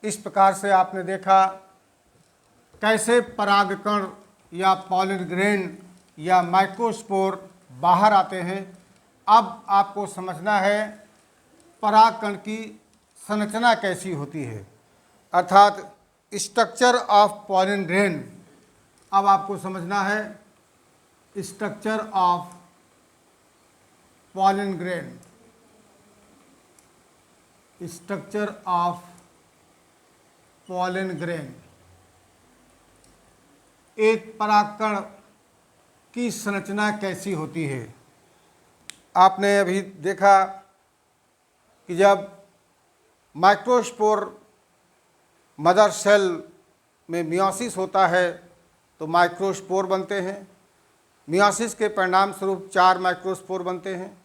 इस प्रकार से आपने देखा कैसे परागकण या पॉलन ग्रेन या माइक्रोस्पोर बाहर आते हैं। अब आपको समझना है परागकण की संरचना कैसी होती है, अर्थात स्ट्रक्चर ऑफ पॉलन ग्रेन। अब आपको समझना है structure of pollen grain, structure of pollen grain. एक परागकण की संरचना कैसी होती है। आपने अभी देखा कि जब माइक्रोस्पोर मदर सेल में मियोसिस होता है तो माइक्रोस्पोर बनते हैं। मियोसिस के परिणाम स्वरूप 4 माइक्रोस्पोर बनते हैं।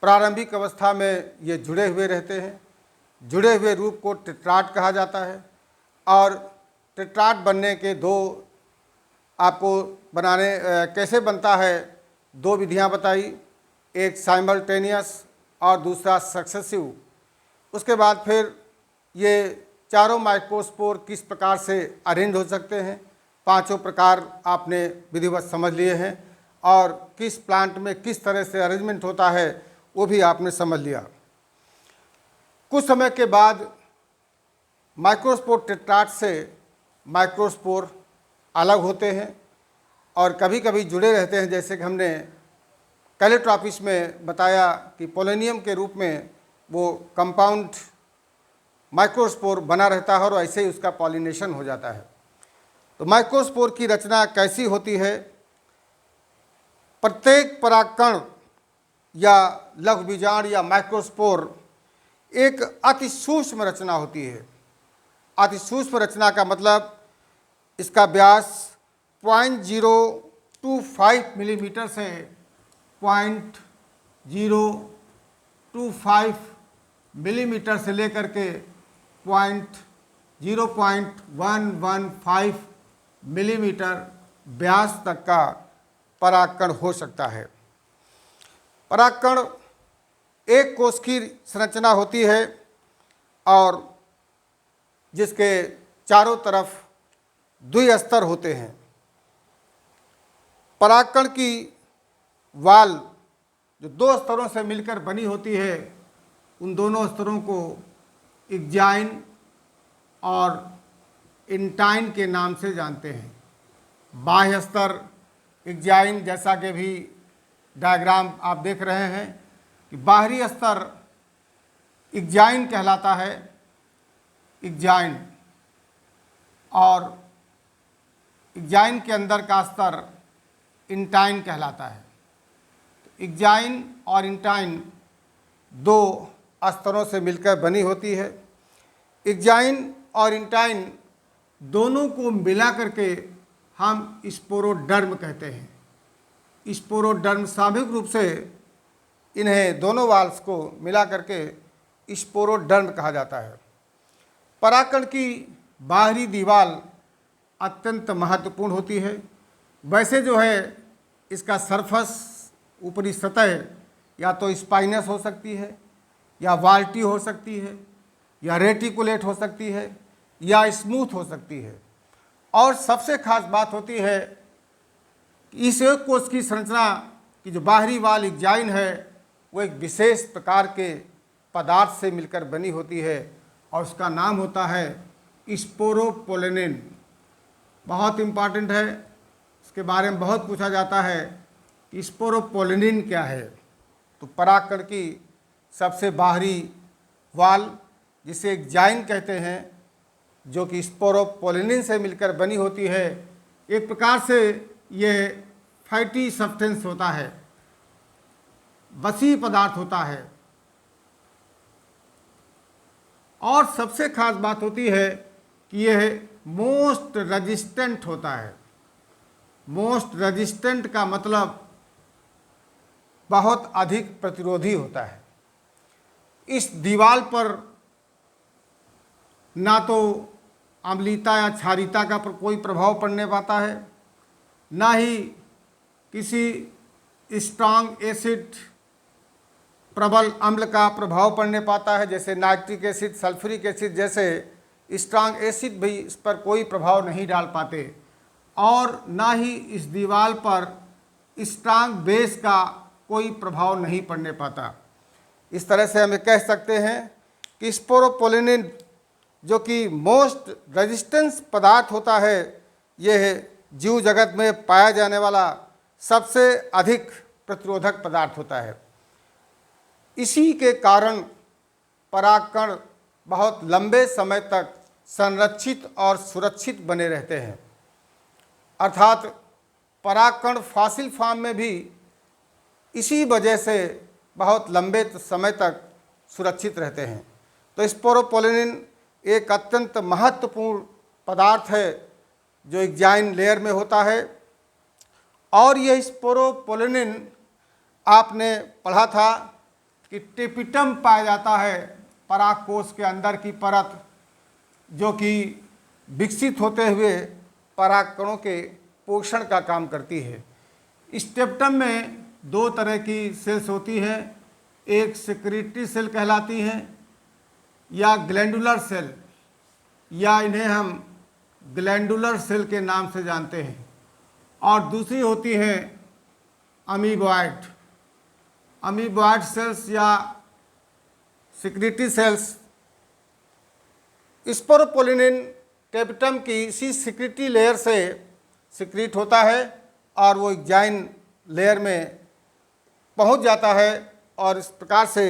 प्रारंभिक अवस्था में ये जुड़े हुए रहते हैं। जुड़े हुए रूप को टेट्राड कहा जाता है और टेट्राड बनने के 2 आपको बनाने कैसे बनता है 2 विधियां बताई, एक साइमल्टेनियस और दूसरा सक्सेसिव। उसके बाद फिर ये चारों माइक्रोस्पोर किस प्रकार से अरेंज हो सकते हैं, 5 प्रकार आपने विधिवत समझ लिए हैं और किस प्लांट में किस तरह से अरेंजमेंट होता है वो भी आपने समझ लिया। कुछ समय के बाद माइक्रोस्पोर टेट्राड से माइक्रोस्पोर अलग होते हैं और कभी कभी जुड़े रहते हैं, जैसे कि हमने कैलेट्रॉपिस में बताया कि पोलेनियम के रूप में वो कंपाउंड माइक्रोस्पोर बना रहता है और ऐसे ही उसका पॉलिनेशन हो जाता है। तो माइक्रोस्पोर की रचना कैसी होती है। प्रत्येक परागकण या लघुबीजांड या माइक्रोस्पोर एक अति सूक्ष्म रचना होती है। अति सूक्ष्म रचना का मतलब इसका व्यास 0.025 मिलीमीटर से 0.025 मिलीमीटर से लेकर के 0.115 मिलीमीटर व्यास तक का परागकण हो सकता है। परागकण एक कोश की संरचना होती है और जिसके चारों तरफ द्विस्तर होते हैं। परागकण की वाल जो 2 स्तरों से मिलकर बनी होती है, उन दोनों स्तरों को इग्जाइन और इंटाइन के नाम से जानते हैं। बाह्य स्तर इग्जाइन, जैसा कि भी डायग्राम आप देख रहे हैं कि बाहरी स्तर इग्जाइन कहलाता है, इग्जाइन, और इग्जाइन के अंदर का स्तर इंटाइन कहलाता है। इग्जाइन और इंटाइन 2 स्तरों से मिलकर बनी होती है। इग्जाइन और इंटाइन दोनों को मिला करके हम स्पोरोडर्म कहते हैं। स्पोरोडर्म सामूहिक रूप से इन्हें दोनों वाल्स को मिला करके स्पोरोडर्म कहा जाता है। परागकण की बाहरी दीवार अत्यंत महत्वपूर्ण होती है। वैसे जो है इसका सरफस, ऊपरी सतह या तो स्पाइनस हो सकती है या वाल्टी हो सकती है या रेटिकुलेट हो सकती है या स्मूथ हो सकती है। और सबसे खास बात होती है कि इस एक कोश की संरचना की जो बाहरी वाल इग्जाइन है वो एक विशेष प्रकार के पदार्थ से मिलकर बनी होती है और उसका नाम होता है स्पोरोपोलेनिन। बहुत इम्पॉर्टेंट है, इसके बारे में बहुत पूछा जाता है कि स्पोरोपोलेनिन क्या है। तो परागकण की सबसे बाहरी वाल जिसे इग्जाइन कहते हैं, जो कि स्पोरोपोलेनिन से मिलकर बनी होती है, एक प्रकार से यह फैटी सब्सटेंस होता है, वसी पदार्थ होता है। और सबसे खास बात होती है कि यह मोस्ट रेजिस्टेंट होता है। मोस्ट रेजिस्टेंट का मतलब बहुत अधिक प्रतिरोधी होता है। इस दीवार पर ना तो अम्लीयता या क्षारीयता का कोई प्रभाव पड़ने पाता है, ना ही किसी स्ट्रांग एसिड, प्रबल अम्ल का प्रभाव पड़ने पाता है, जैसे नाइट्रिक एसिड, सल्फ्यूरिक एसिड जैसे स्ट्रांग एसिड भी इस पर कोई प्रभाव नहीं डाल पाते और ना ही इस दीवार पर स्ट्रांग बेस का कोई प्रभाव नहीं पड़ने पाता। इस तरह से हमें कह सकते हैं कि स्पोरोपोलिनिन जो कि मोस्ट रेजिस्टेंस पदार्थ होता है, यह जीव जगत में पाया जाने वाला सबसे अधिक प्रतिरोधक पदार्थ होता है। इसी के कारण परागकण बहुत लंबे समय तक संरक्षित और सुरक्षित बने रहते हैं, अर्थात परागकण फॉसिल फॉर्म में भी इसी वजह से बहुत लंबे समय तक सुरक्षित रहते हैं। तो स्पोरोपोलिनिन एक अत्यंत महत्वपूर्ण पदार्थ है जो एक जाइन लेयर में होता है और यह स्पोरोपोलिनिन आपने पढ़ा था कि टेपिटम पाया जाता है परागकोश के अंदर की परत, जो कि विकसित होते हुए परागकणों के पोषण का काम करती है। स्टेपटम में दो तरह की सेल्स होती है, एक सेक्रेटरी सेल कहलाती है या ग्लैंडुलर सेल, या इन्हें हम ग्लैंडुलर सेल के नाम से जानते हैं, और दूसरी होती है अमीबॉइड। अमीबॉइड सेल्स या सेक्रेटरी सेल्स। स्पोरोपोलिनिन टेपिटम की इसी सेक्रेटरी लेयर से सिक्रीट होता है और वो एक जाइन लेयर में पहुंच जाता है और इस प्रकार से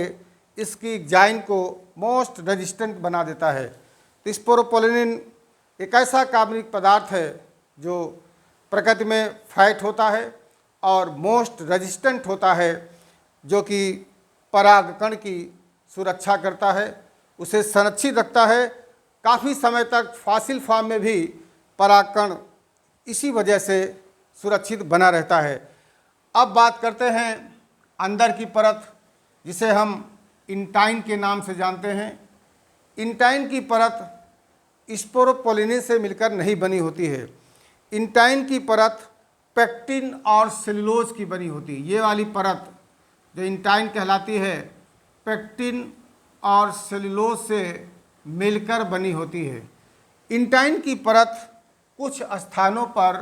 इसकी जाइन को मोस्ट रेजिस्टेंट बना देता है। तो स्पोरोपोलिनिन एक ऐसा कार्बनिक पदार्थ है जो प्रकृति में फाइट होता है और मोस्ट रेजिस्टेंट होता है, जो कि परागकण की सुरक्षा करता है, उसे संरक्षित रखता है। काफ़ी समय तक फॉसिल फॉर्म में भी परागकण इसी वजह से सुरक्षित बना रहता है। अब बात करते हैं अंदर की परत, जिसे हम इंटाइन के नाम से जानते हैं। इंटाइन की परत स्पोरोपोलिनिन से मिलकर नहीं बनी होती है। इंटाइन की परत पेक्टिन और सेलुलोज की बनी होती है। ये वाली परत जो इंटाइन कहलाती है, पेक्टिन और सेलुलोज से मिलकर बनी होती है। इंटाइन की परत कुछ स्थानों पर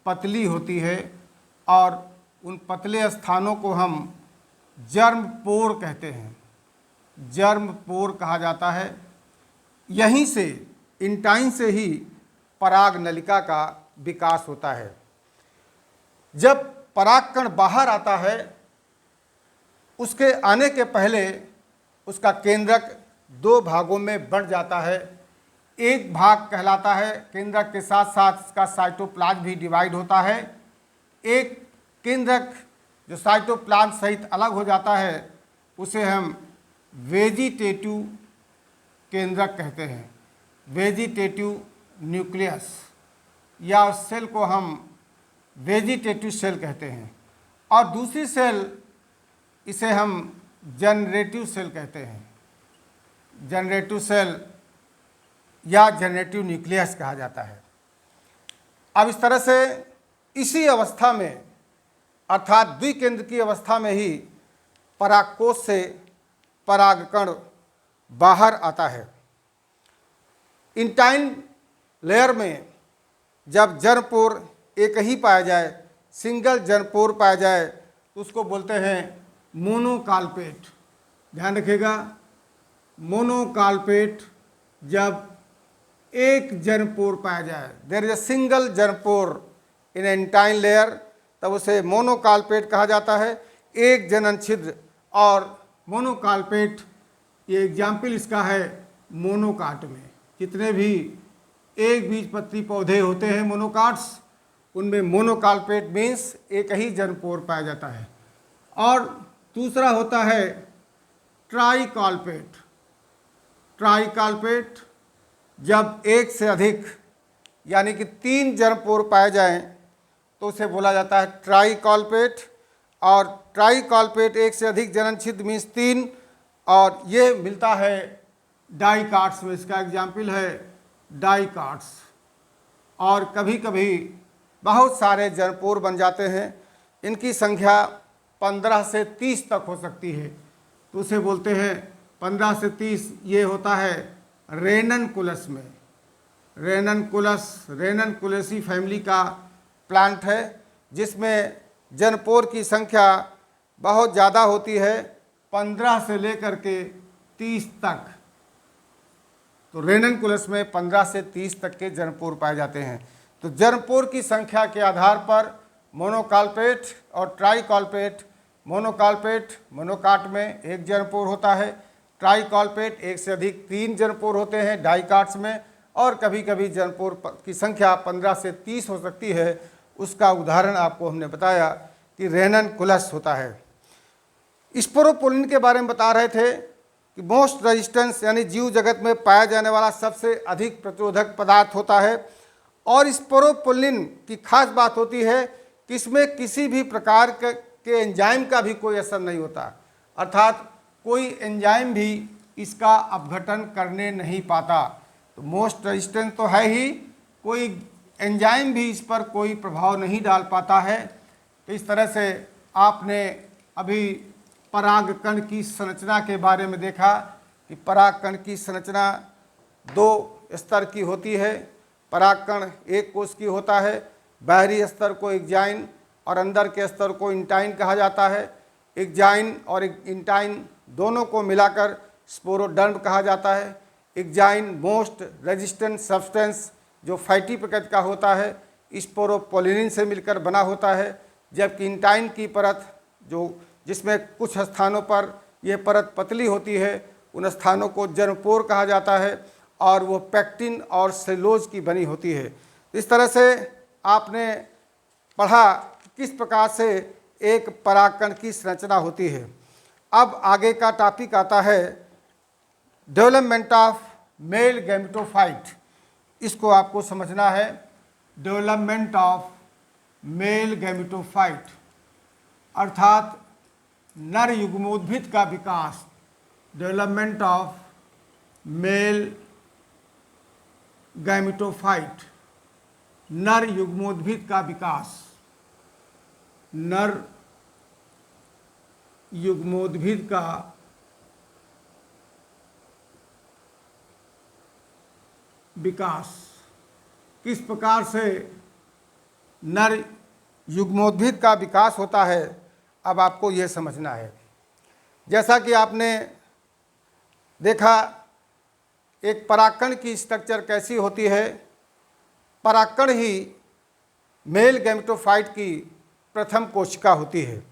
पतली होती है और उन पतले स्थानों को हम जर्म पोर कहते हैं, जर्म पोर कहा जाता है। यहीं से इंटाइन से ही पराग नलिका का विकास होता है। जब परागकण बाहर आता है, उसके आने के पहले उसका केंद्रक दो भागों में बढ़ जाता है। एक भाग कहलाता है, केंद्रक के साथ साथ इसका साइटोप्लाज्म भी डिवाइड होता है। एक केंद्रक जो साइटोप्लाज्म सहित अलग हो जाता है, उसे हम वेजिटेटिव केंद्रक कहते हैं, वेजिटेटिव न्यूक्लियस, या सेल को हम वेजिटेटिव सेल कहते हैं। और दूसरी सेल, इसे हम जनरेटिव सेल कहते हैं, जनरेटिव सेल या जनरेटिव न्यूक्लियस कहा जाता है। अब इस तरह से इसी अवस्था में, अर्थात द्विकेंद्र की अवस्था में ही परागकोश से परागकण बाहर आता है। इंटाइन लेयर में जब जर्मपोर एक ही पाया जाए, सिंगल जर्मपोर पाया जाए, तो उसको बोलते हैं मोनोकाल्पेट। ध्यान रखिएगा, मोनोकाल्पेट जब एक जर्मपोर पाया जाए, there is a single germ pore in intine layer, तब उसे मोनोकाल्पेट कहा जाता है, एक जनन छिद्र। और मोनोकाल्पेट, ये एग्जाम्पल इसका है मोनोकाट में। जितने भी एक बीजपत्री पौधे होते हैं मोनोकाट्स, उनमें मोनोकाल्पेट मीन्स एक ही जर्मपोर पाया जाता है। और दूसरा होता है ट्राइकाल्पेट। ट्राइकाल्पेट जब एक से अधिक यानी कि 3 जर्मपोर पाए जाएं, तो उसे बोला जाता है ट्राइकाल्पेट। और ट्राइकाल्पेट एक से अधिक जनन छिद्र मीन्स 3, और ये मिलता है डाइकाट्स में। इसका एग्जाम्पल है डाइकाट्स। और कभी कभी बहुत सारे जर्मपोर बन जाते हैं, इनकी संख्या 15 से 30 तक हो सकती है, तो उसे बोलते हैं 15 से 30। ये होता है रेननकुलस में। रेननकुलेसी फैमिली का प्लांट है, जिसमें जनपोर की संख्या बहुत ज़्यादा होती है, 15 से लेकर के 30 तक। तो रेननकुलस में 15 से 30 तक के जनपोर पाए जाते हैं। तो जनपोर की संख्या के आधार पर मोनोकाल्पेट और ट्राइकाल्पेट, मोनोकाट में एक जनपोर होता है, ट्राइकाल्पेट एक से अधिक 3 जनपोर होते हैं डाइकाट्स में, और कभी कभी जनपोर की संख्या 15 से 30 हो सकती है। उसका उदाहरण आपको हमने बताया कि रेननकुलस होता है। स्पोरोपोलिन के बारे में बता रहे थे कि मोस्ट रेजिस्टेंस यानी जीव जगत में पाया जाने वाला सबसे अधिक प्रतिरोधक पदार्थ होता है। और स्पोरोपोलिन की खास बात होती है कि इसमें किसी भी प्रकार के एंजाइम का भी कोई असर नहीं होता, अर्थात कोई एंजाइम भी इसका अपघटन करने नहीं पाता। तो मोस्ट रेजिस्टेंस तो है ही, कोई एंजाइम भी इस पर कोई प्रभाव नहीं डाल पाता है। तो इस तरह से आपने अभी परागकण की संरचना के बारे में देखा कि परागकण की संरचना 2 स्तर की होती है। परागकण एक कोश की होता है, बाहरी स्तर को एक्जाइन और अंदर के स्तर को इंटाइन कहा जाता है। एक्जाइन और इंटाइन दोनों को मिलाकर स्पोरोडर्म कहा जाता है। एक्जाइन मोस्ट रेजिस्टेंट सब्सटेंस जो फैटी प्रकृति का होता है, स्पोरोपोलिन से मिलकर बना होता है, जबकि इंटाइन की परत जिसमें कुछ स्थानों पर यह परत पतली होती है, उन स्थानों को जर्मपोर कहा जाता है, और वो पैक्टिन और सेलुलोज की बनी होती है। इस तरह से आपने पढ़ा किस प्रकार से एक परागकण की संरचना होती है। अब आगे का टॉपिक आता है डेवलपमेंट ऑफ मेल गैमेटोफाइट। इसको आपको समझना है, डेवलपमेंट ऑफ मेल गैमेटोफाइट अर्थात नर युग्मोद्भिद का विकास। डेवलपमेंट ऑफ मेल गैमेटोफाइट, नर युग्मोद्भिद का विकास। नर युग्मोद्भिद का विकास किस प्रकार से नर युग्मोद्भिद का विकास होता है, अब आपको यह समझना है। जैसा कि आपने देखा एक परागकण की स्ट्रक्चर कैसी होती है, परागकण ही मेल गैमेटोफाइट की प्रथम कोशिका होती है।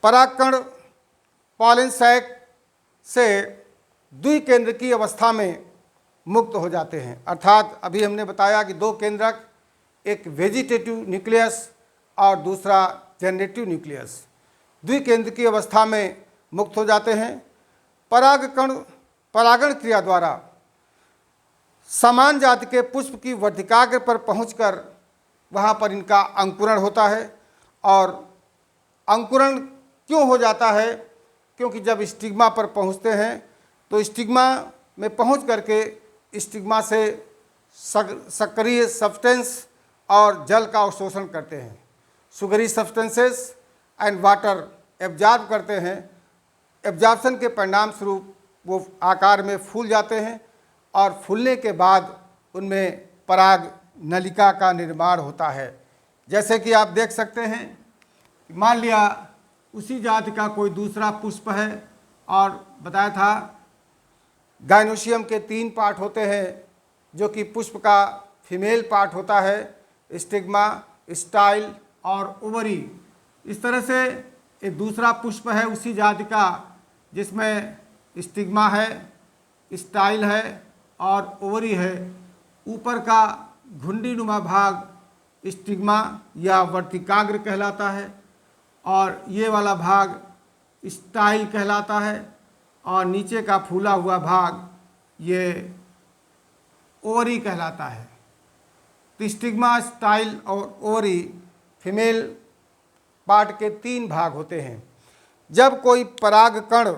परागकण पॉलन सैक से द्विकेंद्र की अवस्था में मुक्त हो जाते हैं, अर्थात अभी हमने बताया कि 2 केंद्रक, एक वेजिटेटिव न्यूक्लियस और दूसरा जनरेटिव न्यूक्लियस, द्विकेंद्र की अवस्था में मुक्त हो जाते हैं। परागण क्रिया द्वारा समान जाति के पुष्प की वर्तिकाग्र पर पहुंचकर वहां पर इनका अंकुरण होता है। और अंकुरण क्यों हो जाता है? क्योंकि जब स्टिग्मा पर पहुंचते हैं तो स्टिग्मा में पहुंच करके स्टिग्मा से सक्रिय सब्सटेंस और जल का अवशोषण करते हैं। Sugri substances and water absorb करते हैं। एब्जॉर्प्शन के परिणाम स्वरूप वो आकार में फूल जाते हैं, और फूलने के बाद उनमें पराग नलिका का निर्माण होता है। जैसे कि आप देख सकते हैं, मान लिया उसी जाति का कोई दूसरा पुष्प है, और बताया था गाइनोसियम के 3 पार्ट होते हैं, जो कि पुष्प का फीमेल पार्ट होता है, स्टिग्मा, स्टाइल और ओवरी। इस तरह से एक दूसरा पुष्प है उसी जाति का, जिसमें स्टिग्मा है, स्टाइल है और ओवरी है। ऊपर का घुंडीनुमा भाग स्टिग्मा या वर्तिकाग्र कहलाता है, और ये वाला भाग स्टाइल कहलाता है, और नीचे का फूला हुआ भाग ये ओवरी कहलाता है। तो स्टिग्मा, स्टाइल और ओवरी फीमेल पार्ट के 3 भाग होते हैं। जब कोई परागकण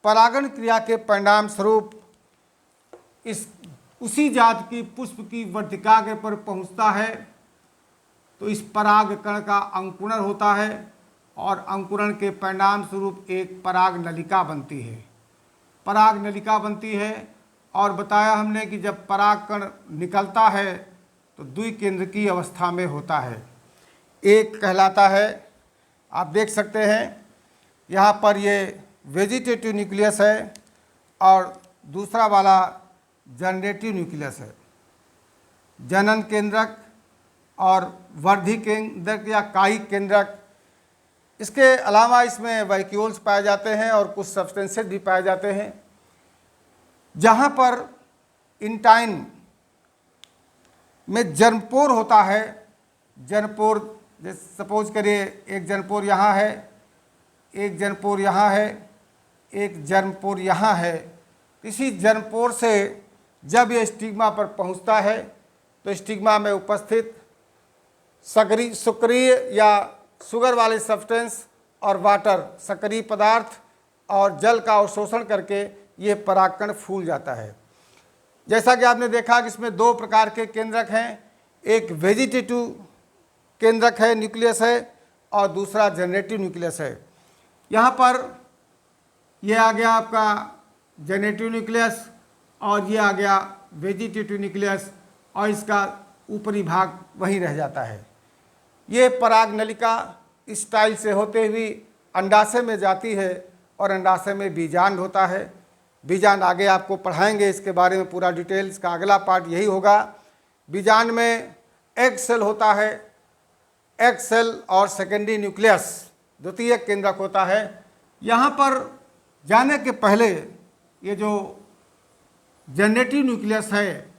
परागण क्रिया के परिणाम स्वरूप उसी जाति की पुष्प की वर्तिकाग्र पर पहुंचता है, तो इस परागकण का अंकुरण होता है, और अंकुरण के परिणाम स्वरूप एक पराग नलिका बनती है। पराग नलिका बनती है, और बताया हमने कि जब परागकण निकलता है तो द्विकेंद्रकीय अवस्था में होता है। एक कहलाता है, आप देख सकते हैं यहाँ पर ये वेजिटेटिव न्यूक्लियस है और दूसरा वाला जनरेटिव न्यूक्लियस है। जनन केंद्रक और वर्धी केंद्रक या कायिक केंद्रक। इसके अलावा इसमें वैक्यूल्स पाए जाते हैं और कुछ सब्सटेंसेस भी पाए जाते हैं। जहाँ पर इंटाइन में जर्मपोर होता है, जर्मपोर जैसे सपोज करिए एक जर्मपोर यहाँ है, एक जर्मपोर यहाँ है, एक जर्मपोर यहाँ है। इसी जर्मपोर से जब ये स्टिग्मा पर पहुँचता है तो स्टिग्मा में उपस्थित सक्रिय या शुगर वाले सब्सटेंस और वाटर सक्रिय पदार्थ और जल का अवशोषण करके ये परागकण फूल जाता है। जैसा कि आपने देखा कि इसमें दो प्रकार के केंद्रक हैं, एक वेजिटेटिव केंद्रक है, न्यूक्लियस है, और दूसरा जनरेटिव न्यूक्लियस है। यहाँ पर ये आ गया आपका जनरेटिव न्यूक्लियस और ये आ गया वेजिटेटिव न्यूक्लियस और इसका ऊपरी भाग वहीं रह जाता है। ये पराग नलिका इस स्टाइल से होते हुए अंडाशय में जाती है और अंडाशय में बीजांड होता है। बीजांड आगे आपको पढ़ाएंगे, इसके बारे में पूरा डिटेल्स का अगला पार्ट यही होगा। बीजांड में एग सेल होता है, एग सेल और सेकेंडरी न्यूक्लियस द्वितीय केंद्रक होता है। यहाँ पर जाने के पहले ये जो जनरेटिव न्यूक्लियस है,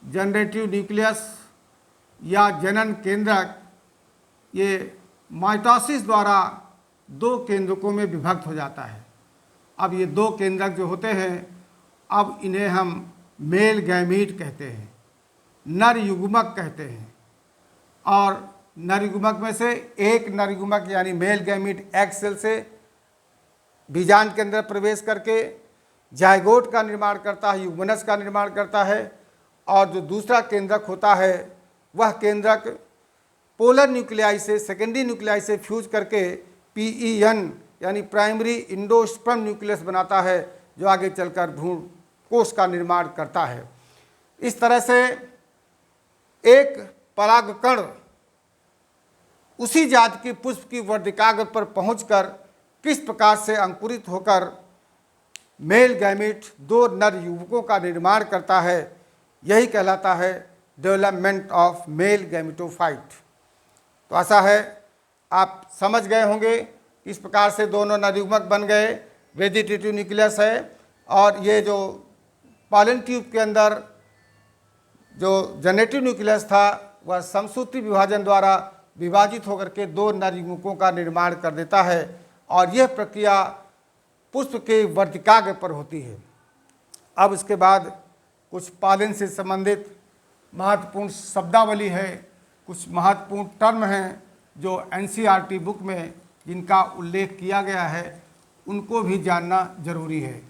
जनरेटिव न्यूक्लियस या जनन केंद्रक, ये माइटोसिस द्वारा दो केंद्रकों में विभक्त हो जाता है। अब ये दो केंद्रक जो होते हैं, अब इन्हें हम मेल गैमीट कहते हैं, नर युग्मक कहते हैं। और नर युग्मक में से एक नर युग्मक यानी मेल गैमीट एग सेल से बीजांड के अंदर प्रवेश करके जायगोट का निर्माण करता है, युग्मनज का निर्माण करता है। और जो दूसरा केंद्रक होता है वह केंद्रक पोलर न्यूक्लियाई से सेकेंडरी न्यूक्लियाई से फ्यूज करके PEN यानी प्राइमरी इंडोस्पर्म न्यूक्लियस बनाता है, जो आगे चलकर भ्रूण कोश का निर्माण करता है। इस तरह से एक परागकण उसी जाति की पुष्प की वर्धिकाग्र पर पहुंचकर किस प्रकार से अंकुरित होकर मेल गैमीट दो नर युवकों का निर्माण करता है, यही कहलाता है डेवलपमेंट ऑफ मेल गैमिटोफाइट। तो ऐसा है, आप समझ गए होंगे इस प्रकार से दोनों नर युग्मक बन गए। वेजिटेटिव न्यूक्लियस है और ये जो पॉलन ट्यूब के अंदर जो जनरेटिव न्यूक्लियस था वह समसूत्री विभाजन द्वारा विभाजित होकर के दो नर युग्मकों का निर्माण कर देता है और यह प्रक्रिया पुष्प के वर्तिकाग्र पर होती है। अब इसके बाद कुछ पॉलन से संबंधित महत्वपूर्ण शब्दावली है, कुछ महत्वपूर्ण टर्म हैं जो NCERT बुक में जिनका उल्लेख किया गया है, उनको भी जानना जरूरी है।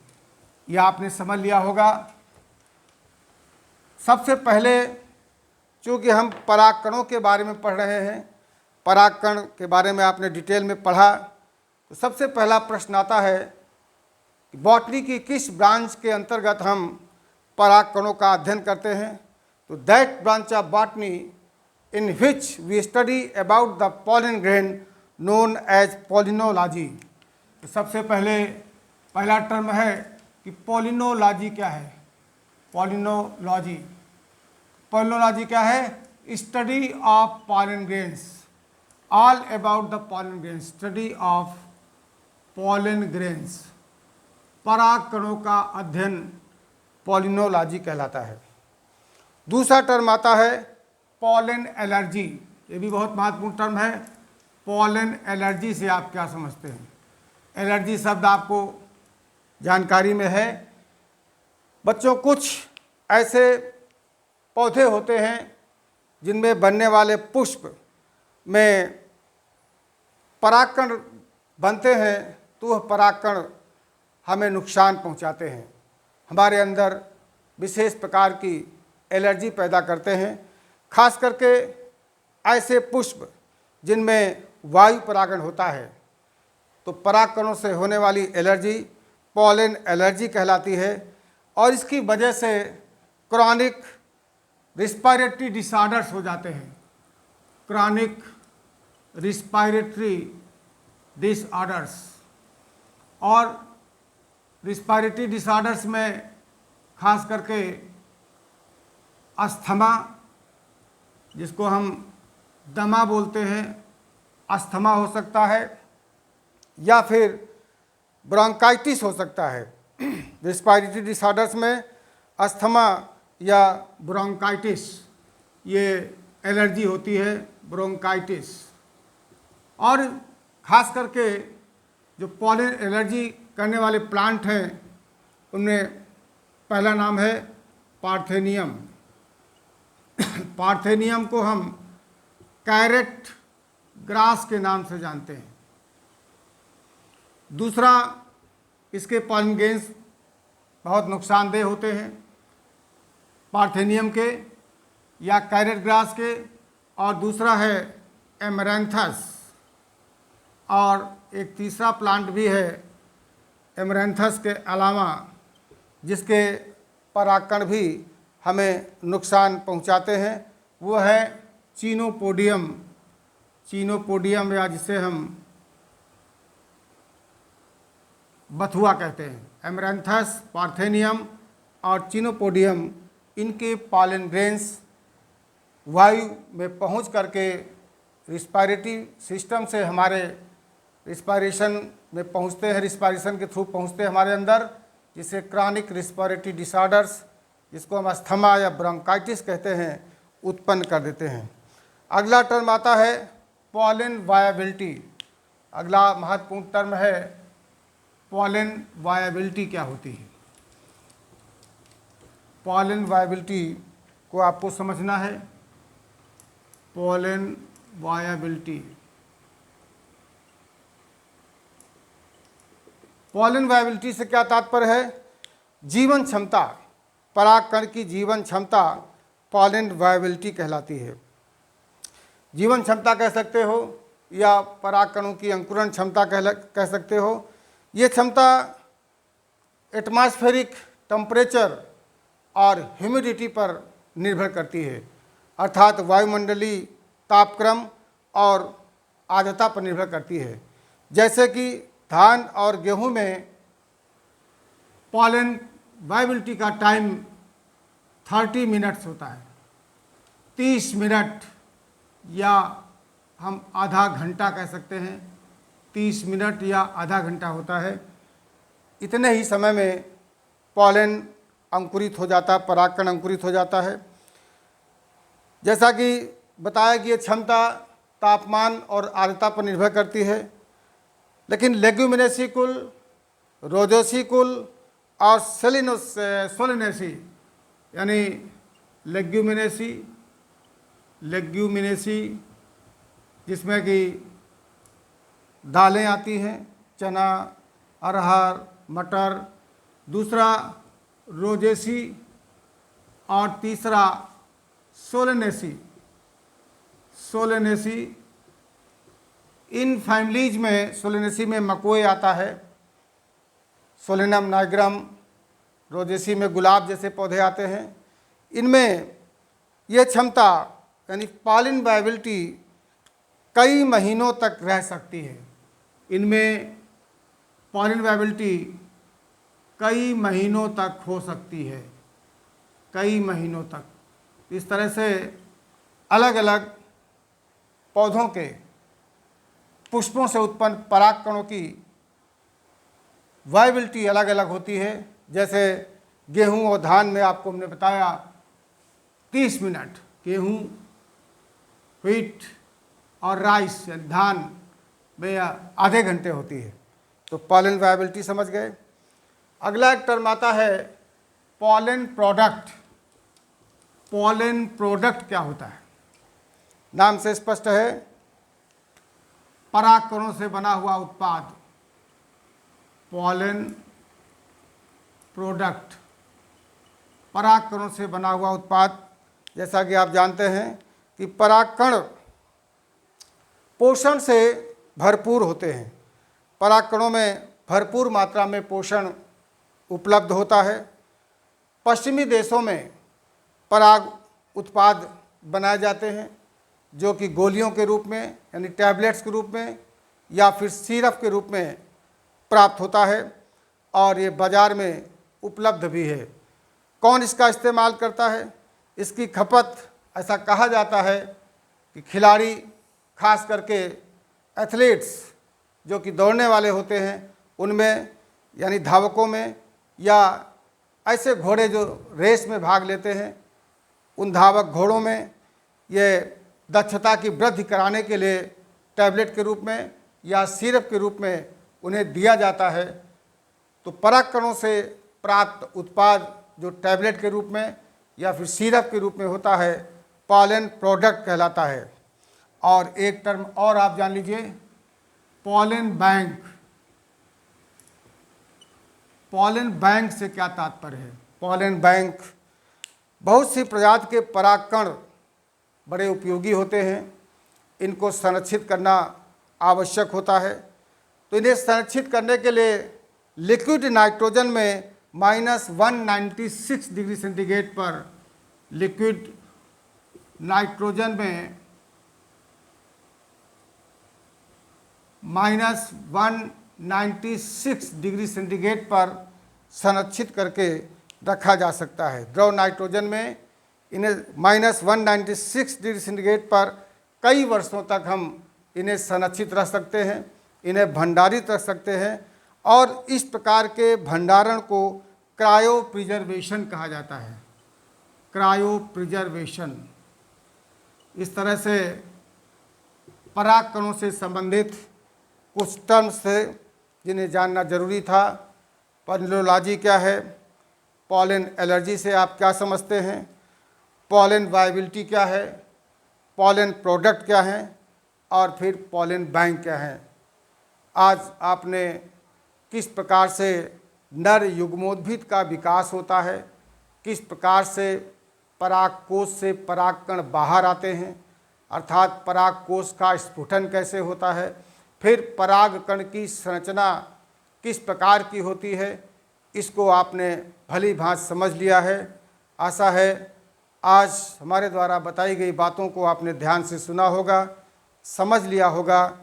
यह आपने समझ लिया होगा। सबसे पहले चूँकि हम परागकणों के बारे में पढ़ रहे हैं, परागकण के बारे में आपने डिटेल में पढ़ा, तो सबसे पहला प्रश्न आता है कि बॉटनी की किस ब्रांच के अंतर्गत हम परागकणों का अध्ययन करते हैं। तो that branch of botany in which we study about the pollen grain known as palynology. तो सबसे पहले पहला टर्म है कि पॉलिनोलॉजी क्या है। पॉलिनोलॉजी, पॉलिनोलॉजी क्या है? Study of pollen grains, all about the pollen grains, study of pollen grains, परागकणों का अध्ययन पॉलिनोलॉजी कहलाता है। दूसरा टर्म आता है पॉलन एलर्जी। ये भी बहुत महत्वपूर्ण टर्म है। पॉलन एलर्जी से आप क्या समझते हैं? एलर्जी शब्द आपको जानकारी में है। बच्चों, कुछ ऐसे पौधे होते हैं जिनमें बनने वाले पुष्प में परागकण बनते हैं, तो वह परागकण हमें नुकसान पहुंचाते हैं, हमारे अंदर विशेष प्रकार की एलर्जी पैदा करते हैं। खास करके ऐसे पुष्प जिनमें वायु परागण होता है, तो परागकणों से होने वाली एलर्जी पॉलन एलर्जी कहलाती है। और इसकी वजह से क्रॉनिक रिस्पायरेटरी डिसऑर्डर्स हो जाते हैं। क्रॉनिक रिस्पायरेटरी डिसऑर्डर्स, और रिस्पायरेटरी डिसऑर्डर्स में खास करके अस्थमा, जिसको हम दमा बोलते हैं, अस्थमा हो सकता है, या फिर ब्रोंकाइटिस हो सकता है। रिस्पायरेटरी डिसऑर्डर्स में अस्थमा या ब्रोंकाइटिस, ये एलर्जी होती है, ब्रोंकाइटिस। और ख़ास करके जो पॉलन एलर्जी करने वाले प्लांट हैं, उनमें पहला नाम है पार्थेनियम। पार्थेनियम को हम कैरेट ग्रास के नाम से जानते हैं। दूसरा, इसके पॉलन ग्रेन्स बहुत नुकसानदेह होते हैं, पार्थेनियम के या कैरेट ग्रास के। और दूसरा है एमरैंथस, और एक तीसरा प्लांट भी है एमरैंथस के अलावा, जिसके परागकण भी हमें नुकसान पहुंचाते हैं, वो है चिनोपोडियम। चिनोपोडियम, या जिसे हम बथुआ कहते हैं। एमरैंथस, पार्थेनियम और चिनोपोडियम, इनके पॉलन ग्रेन्स वायु में पहुंच करके रिस्पायरेटरी सिस्टम से हमारे रिस्पायरेशन में पहुंचते हैं, रिस्पायरेशन के थ्रू पहुंचते हैं हमारे अंदर, जिसे क्रॉनिक रिस्पायरेटरी डिसऑर्डर्स, जिसको हम अस्थमा या ब्रोंकाइटिस कहते हैं, उत्पन्न कर देते हैं। अगला टर्म आता है पॉलन वायबिलिटी। अगला महत्वपूर्ण टर्म है पॉलन वायबिलिटी। क्या होती है? पॉलन वायबिलिटी को आपको समझना है। पॉलन वायबिलिटी, पॉलन वायबिलिटी से क्या तात्पर्य है? जीवन क्षमता, परागकण की जीवन क्षमता पॉलन वायबिलिटी कहलाती है। जीवन क्षमता कह सकते हो, या परागकणों की अंकुरण क्षमता कह सकते हो। ये क्षमता एटमॉस्फेरिक टेम्परेचर और ह्यूमिडिटी पर निर्भर करती है, अर्थात वायुमंडलीय तापक्रम और आर्द्रता पर निर्भर करती है। जैसे कि धान और गेहूं में पॉलन वायबिलिटी का टाइम 30 मिनट्स होता है, 30 मिनट, या हम आधा घंटा कह सकते हैं। 30 मिनट या आधा घंटा होता है। इतने ही समय में पॉलन अंकुरित हो जाता, परागकण अंकुरित हो जाता है। जैसा कि बताया कि ये क्षमता तापमान और आर्द्रता पर निर्भर करती है, लेकिन लेग्यूमिनेसी कुल, रोजेसी कुल और सोलेनेसी, यानी लेग्यूमिनेसी जिसमें कि दालें आती हैं, चना, अरहर, मटर। दूसरा रोजेसी, और तीसरा सोलेनेसी। इन फैमिलीज में सोलेनेसी में मकोए आता है, सोलेनम नाइग्रम। रोजेसी में गुलाब जैसे पौधे आते हैं। इनमें यह क्षमता यानी पॉलन वायबिलिटी कई महीनों तक रह सकती है। इनमें पॉलन वायबिलिटी कई महीनों तक हो सकती है, कई महीनों तक। इस तरह से अलग अलग पौधों के पुष्पों से उत्पन्न परागकणों की वायबिलिटी अलग अलग होती है। जैसे गेहूं और धान में आपको हमने बताया 30 मिनट, गेहूं, व्हीट और राइस धान में आधे घंटे होती है। तो पॉलन वायबिलिटी समझ गए। अगला एक टर्म आता है पॉलन प्रोडक्ट। पॉलन प्रोडक्ट क्या होता है? नाम से स्पष्ट है, परागकणों से बना हुआ उत्पाद। पॉलन प्रोडक्ट, परागकणों से बना हुआ उत्पाद। जैसा कि आप जानते हैं कि परागकण पोषण से भरपूर होते हैं। परागकणों में भरपूर मात्रा में पोषण उपलब्ध होता है। पश्चिमी देशों में पराग उत्पाद बनाए जाते हैं, जो कि गोलियों के रूप में यानी टैबलेट्स के रूप में या फिर सिरप के रूप में प्राप्त होता है और ये बाज़ार में उपलब्ध भी है। कौन इसका इस्तेमाल करता है? इसकी खपत, ऐसा कहा जाता है कि खिलाड़ी, खास करके एथलीट्स जो कि दौड़ने वाले होते हैं, उनमें यानी धावकों में, या ऐसे घोड़े जो रेस में भाग लेते हैं, उन धावक घोड़ों में ये दक्षता की वृद्धि कराने के लिए टैबलेट के रूप में या सिरप के रूप में उन्हें दिया जाता है। तो परागकणों से प्राप्त उत्पाद जो टैबलेट के रूप में या फिर सिरप के रूप में होता है, पॉलन प्रोडक्ट कहलाता है। और एक टर्म और आप जान लीजिए, पॉलन बैंक। पॉलन बैंक से क्या तात्पर्य है? पॉलन बैंक, बहुत सी प्रजाति के परागकण बड़े उपयोगी होते हैं, इनको संरक्षित करना आवश्यक होता है। तो इन्हें संरक्षित करने के लिए लिक्विड नाइट्रोजन में -196 डिग्री सेंटीग्रेड पर, लिक्विड नाइट्रोजन में -196 डिग्री सेंटीग्रेड पर संरक्षित करके रखा जा सकता है। द्रव नाइट्रोजन में इन्हें -196 डिग्री सेंटीग्रेड पर कई वर्षों तक हम इन्हें संरक्षित रख सकते हैं, इन्हें भंडारित रख सकते हैं। और इस प्रकार के भंडारण को क्रायो प्रिजर्वेशन कहा जाता है। Cryo preservation. इस तरह से परागकणों से संबंधित कुछ टर्म्स थे जिन्हें जानना जरूरी था। पॉलिनोलॉजी क्या है? पॉलन एलर्जी से आप क्या समझते हैं? पॉलन वायबिलिटी क्या है? पॉलन प्रोडक्ट क्या है? और फिर पॉलन बैंक क्या है? आज आपने किस प्रकार से नर युग्मोद्भिद का विकास होता है, किस प्रकार से परागकोश से परागकण बाहर आते हैं, अर्थात परागकोश का स्फुटन कैसे होता है, फिर परागकण की संरचना किस प्रकार की होती है, इसको आपने भली भांति समझ लिया है। आशा है आज हमारे द्वारा बताई गई बातों को आपने ध्यान से सुना होगा, समझ लिया होगा,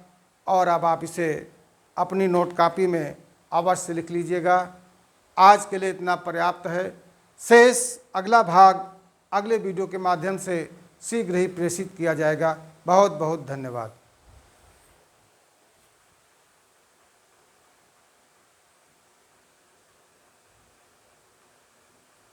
और अब आप इसे अपनी नोट कॉपी में अवश्य लिख लीजिएगा। आज के लिए इतना पर्याप्त है। शेष अगला भाग अगले वीडियो के माध्यम से शीघ्र ही प्रेषित किया जाएगा। बहुत बहुत धन्यवाद।